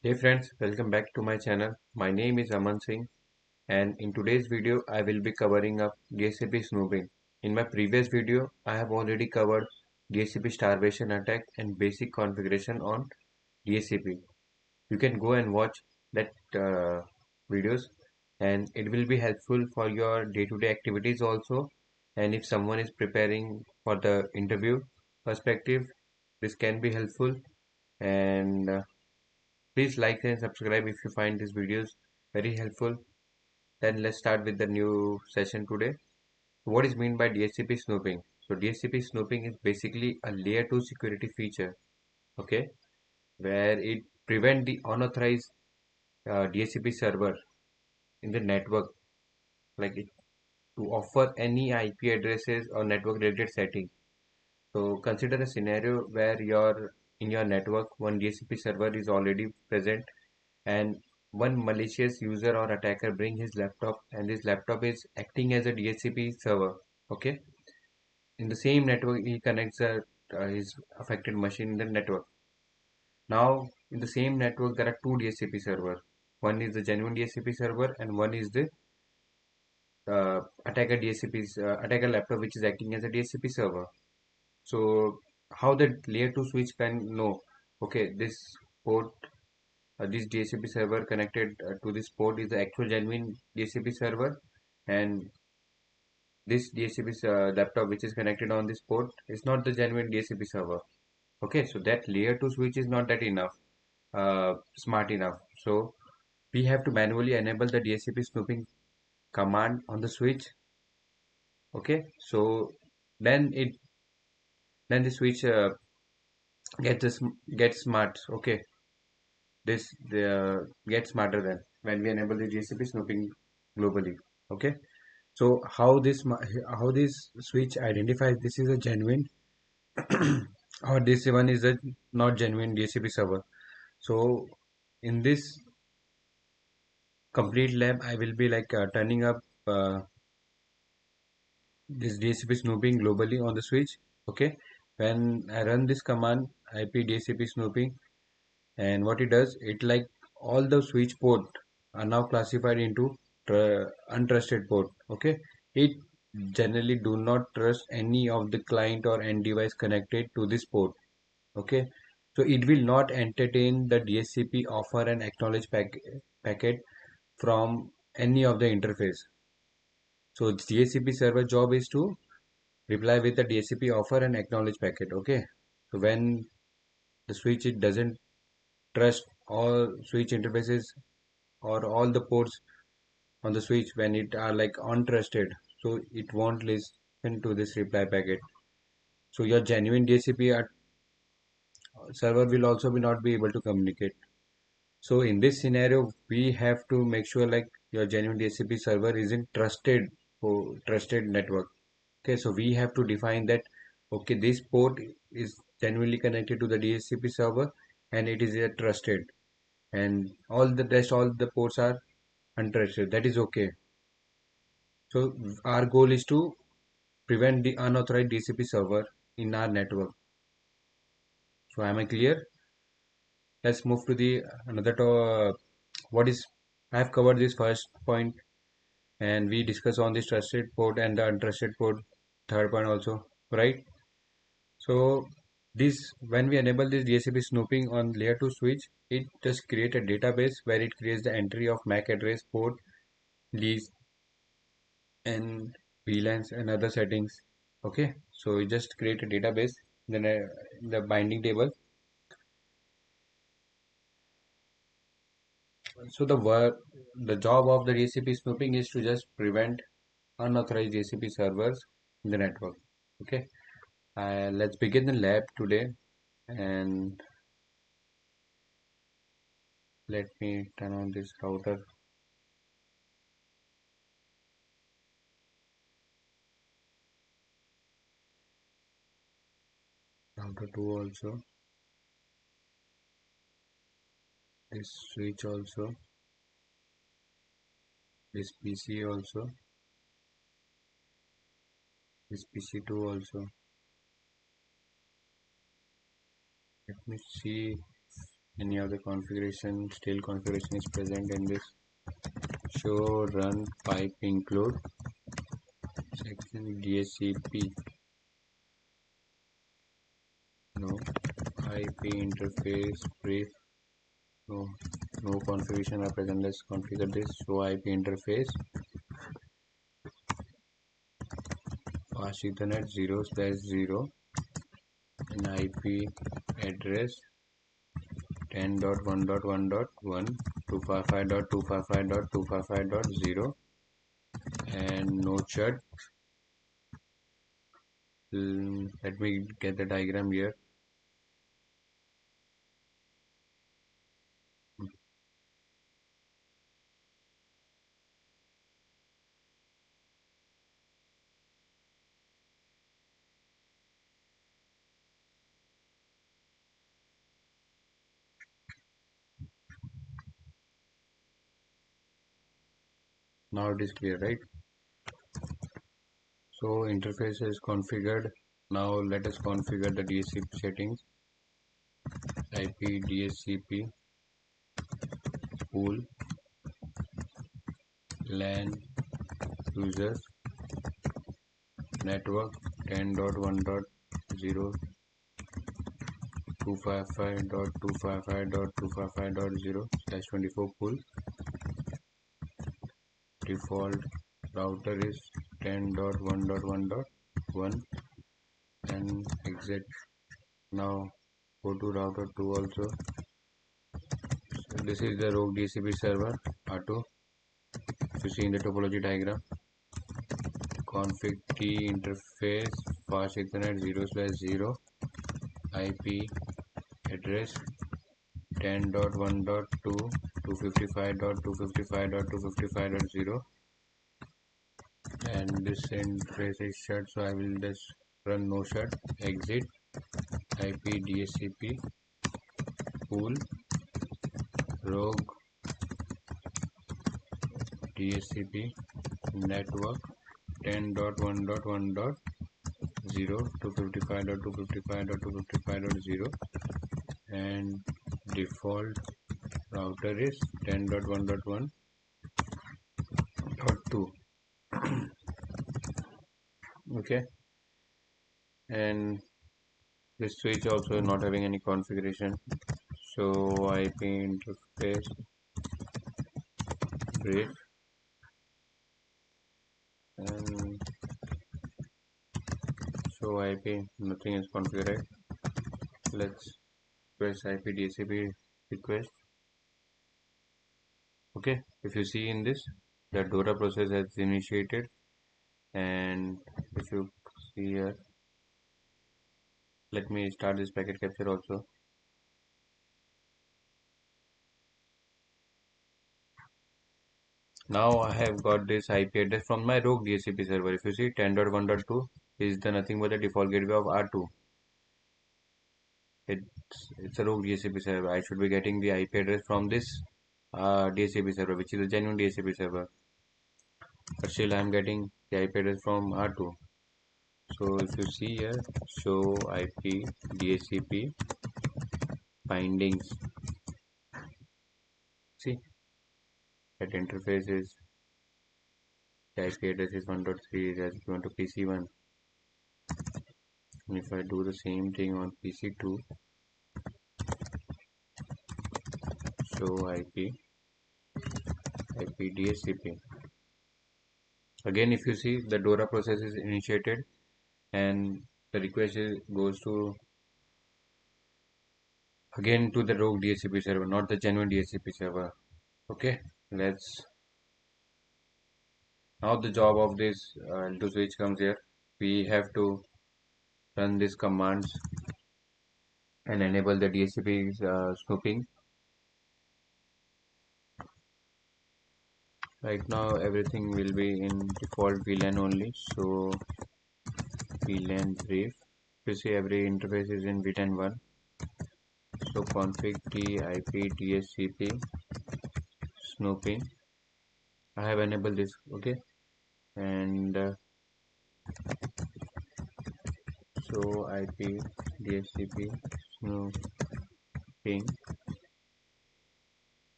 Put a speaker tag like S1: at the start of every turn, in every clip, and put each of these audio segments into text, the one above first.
S1: Hey friends, welcome back to my channel. My name is Aman Singh, and in today's video I will be covering up DHCP snooping. In my previous video I have already covered DHCP starvation attack and basic configuration on DHCP. You can go and watch that videos, and it will be helpful for your day-to-day activities also. And if someone is preparing for the interview perspective, this can be helpful. And Please like and subscribe if you find these videos very helpful. Then let's start with the new session today. What is meant by DHCP snooping? So DHCP snooping is basically a layer 2 security feature, okay, where it prevent the unauthorized DHCP server in the network, like it, to offer any IP addresses or network related setting. So consider a scenario where in your network one DHCP server is already present, and one malicious user or attacker bring his laptop, and this laptop is acting as a DHCP server. Okay, in the same network he connects his affected machine in the network. Now in the same network there are two DHCP server. One is the genuine DHCP server and one is the attacker laptop which is acting as a DHCP server. So how the layer 2 switch can know, okay, port this DHCP server connected to this port is the actual genuine DHCP server, and this DHCP laptop which is connected on this port is not the genuine DHCP server. Okay, so that layer 2 switch is not that enough, smart enough. So we have to manually enable the DHCP snooping command on the switch. Okay, so then it then the switch gets smart. Okay, this gets smarter then when we enable the DHCP snooping globally. Okay. So how this switch identifies this is a genuine or this one is a not genuine DHCP server. So in this complete lab, I will be like turning up this DHCP snooping globally on the switch. Okay, when I run this command IP DHCP snooping, and what it does, it like all the switch port are now classified into untrusted port. Okay, it generally do not trust any of the client or end device connected to this port. Okay, so it will not entertain the DHCP offer and acknowledge packet from any of the interface. So DHCP server job is to reply with the DHCP offer and acknowledge packet. Okay, so when the switch it doesn't trust all switch interfaces or all the ports on the switch, when it are like untrusted, so it won't listen to this reply packet. So your genuine DHCP server will also be not be able to communicate. So in this scenario we have to make sure like your genuine DHCP server is in trusted network. Okay, so we have to define that, okay, this port is genuinely connected to the DHCP server and it is a trusted, and all the ports are untrusted. That is okay. So our goal is to prevent the unauthorized DHCP server in our network. So am I clear? Let's move to the another to what is I have covered this first point, and we discuss on this trusted port and the untrusted port, third point also, right? So this when we enable this DHCP snooping on layer 2 switch, it just create a database where it creates the entry of MAC address, port, lease, and VLANs and other settings. Okay, so you just create a database, then the binding table. So the job of the DHCP snooping is to just prevent unauthorized DHCP servers in the network. Okay, let's begin the lab today, and let me turn on this router 2 also, this switch also, this PC also, this PC2 also. Let me see. any other configuration, still configuration is present in this. Show run pipe include section DHCP. No. IP interface brief. No configuration are present. Let's configure this. Show IP interface. Fast Ethernet 0/0 and IP address 10.1.1.1 255.255.255.0 and no chart. Let me get the diagram here. Now it is clear, right? So interface is configured. Now let us configure the DHCP settings. IP DHCP pool LAN users network 10.1.0 255.255.255.0/24 pool. Default router is 10.1.1.1 and exit. Now go to router 2 also. So this is the rogue DHCP server R2. If you see in the topology diagram, config T interface fast Ethernet 0/0 IP address 10.1.2 255.255.255.0 and this interface is shut, so I will just run no shut. Exit IP DHCP pool rogue DHCP network 10.1.1.0 255.255.255.0 and default router is 10.1.1.2. Okay, and this switch also not having any configuration. So IP interface brief and show IP, nothing is configured. Let's press IP DHCP request. Okay, if you see in this, the DORA process has initiated, and if you see here, let me start this packet capture also. Now I have got this IP address from my rogue DHCP server. If you see 10.1.2 is the nothing but the default gateway of R2. It's a rogue DHCP server. I should be getting the IP address from this DHCP server, which is a genuine DHCP server. But still I am getting the IP address from R2. So if you see here, show IP DHCP bindings. See that interface is the IP address is 1.3 is as equivalent to PC1. And if I do the same thing on PC2, show IP DHCP. Again, if you see, the DORA process is initiated and the request goes to again to the rogue DHCP server, not the genuine DHCP server. Okay, let's now the job of this L2 switch comes here. We have to run these commands and enable the DHCP snooping. Right now everything will be in default VLAN only, so VLAN brief. You see every interface is in VLAN 1. So config T IP DHCP snooping. I have enabled this, okay, and show IP DHCP snooping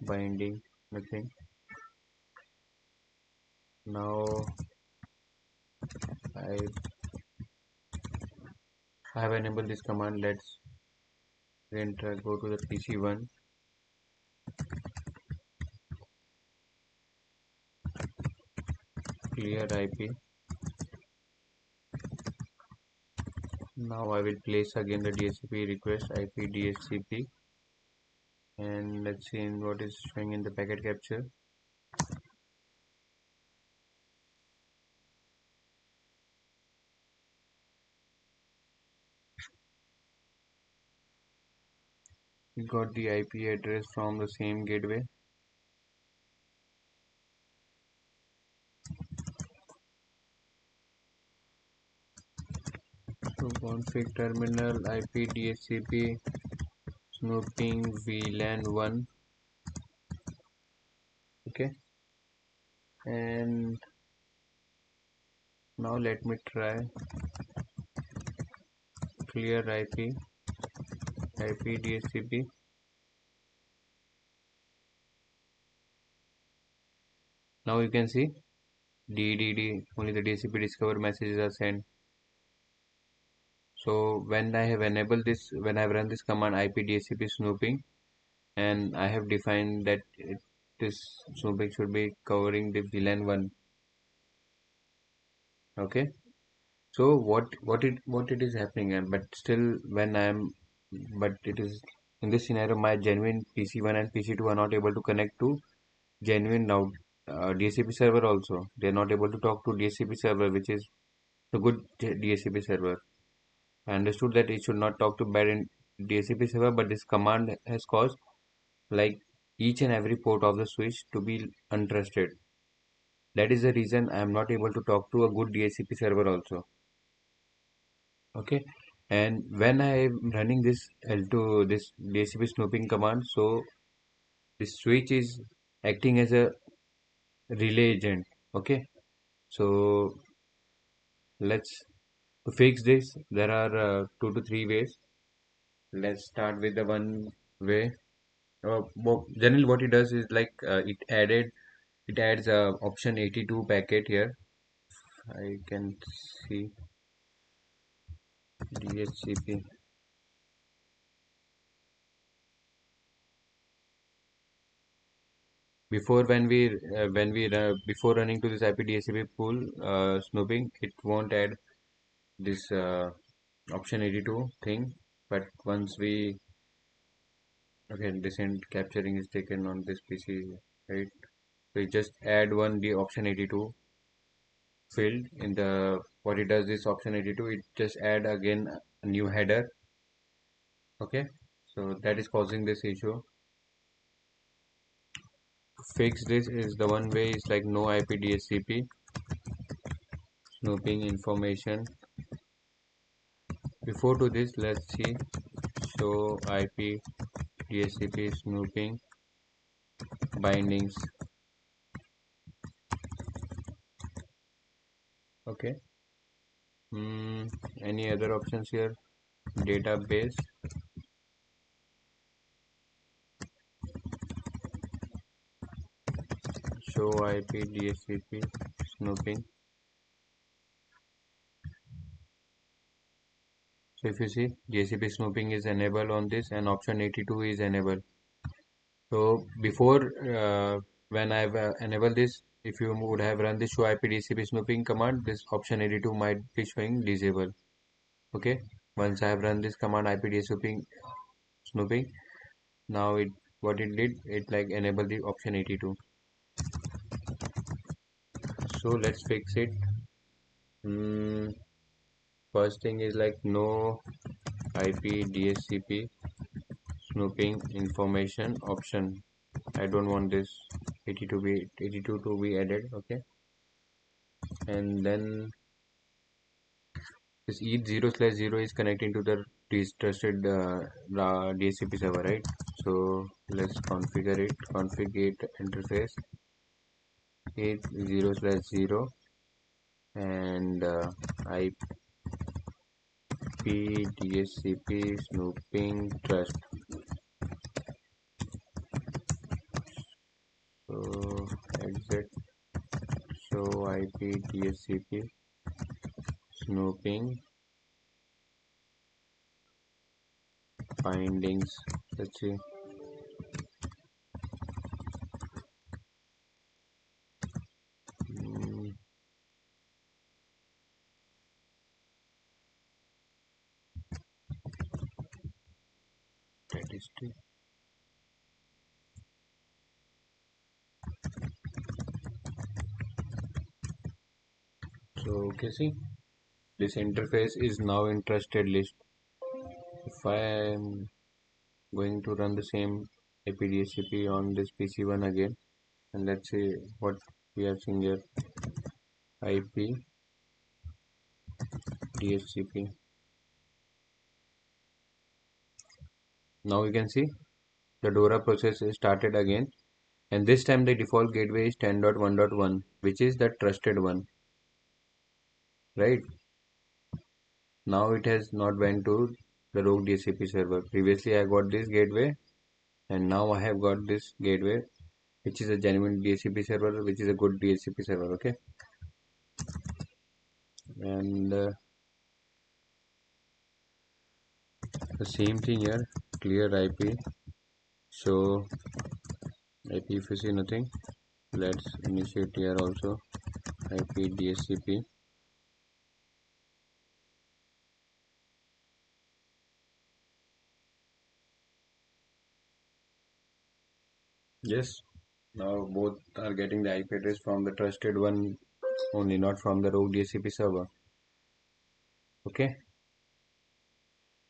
S1: binding, nothing. Now I have enabled this command. Let's enter, go to the PC1, clear IP. Now I will place again the DHCP request IP DHCP, and let's see what is showing in the packet capture. We got the IP address from the same gateway. So config terminal IP DHCP Snooping VLAN 1. Okay, and now let me try clear IP DHCP. Now you can see DDD, only the DHCP discover messages are sent. So when I have enabled this, when I have run this command IP DHCP snooping, and I have defined that this snooping should be covering the VLAN 1. Okay, so what it is happening, and but still when I am, but it is in this scenario my genuine PC1 and PC2 are not able to connect to genuine now DHCP server also. They are not able to talk to DHCP server, which is the good DHCP server. I understood that it should not talk to bad in DHCP server, but this command has caused like each and every port of the switch to be untrusted. That is the reason I am not able to talk to a good DHCP server also. Okay, and when I am running this L2, this DHCP snooping command, so this switch is acting as a relay agent. Okay, so let's to fix this. There are 2 to 3 ways. Let's start with the one way. Generally, what it does is like it adds option 82 packet here. I can see DHCP. Before before running to this IP DHCP pool snooping, it won't add this option 82 thing. But once we okay, descent capturing is taken on this PC, right? We just add the option 82 field in the what it does this option 82, it just add again a new header. Okay, so that is causing this issue. To fix this is the one way is like no IP DHCP snooping information. Before to this, let's see show IP DHCP snooping bindings. Okay, any other options here? Database, show IP DHCP snooping. So if you see DHCP snooping is enabled on this and option 82 is enabled. So before when I've enabled this, if you would have run the show IP DHCP snooping command, this option 82 might be showing disable. Okay, once I have run this command IP DHCP snooping, now it what it did, it like enable the option 82. So let's fix it. First thing is like no IP DHCP snooping information option. I don't want this 82 to be added. Okay, and then this ETH0/0 is connecting to the trusted DHCP server, right? So let's configure it. Configure interface ETH0/0 and IP DHCP snooping trust. IP DHCP Snooping findings. Let's see. Mm, Statistic. So okay, see, this interface is now in trusted list. If I am going to run the same IP DHCP on this PC1 again, and let's see what we are seeing here. IP DHCP. Now you can see the DORA process is started again, and this time the default gateway is 10.1.1, which is the trusted one, right? Now it has not went to the rogue DHCP server. Previously I got this gateway, and now I have got this gateway, which is a genuine DHCP server, which is a good DHCP server. Okay, and the same thing here, clear IP. So IP, if you see nothing, let's initiate here also IP DHCP. Yes, now both are getting the IP address from the trusted one only, not from the rogue DHCP server. Okay,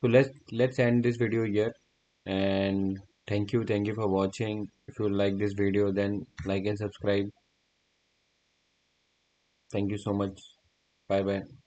S1: so let's end this video here, and thank you for watching. If you like this video, then like and subscribe. Thank you so much. Bye bye.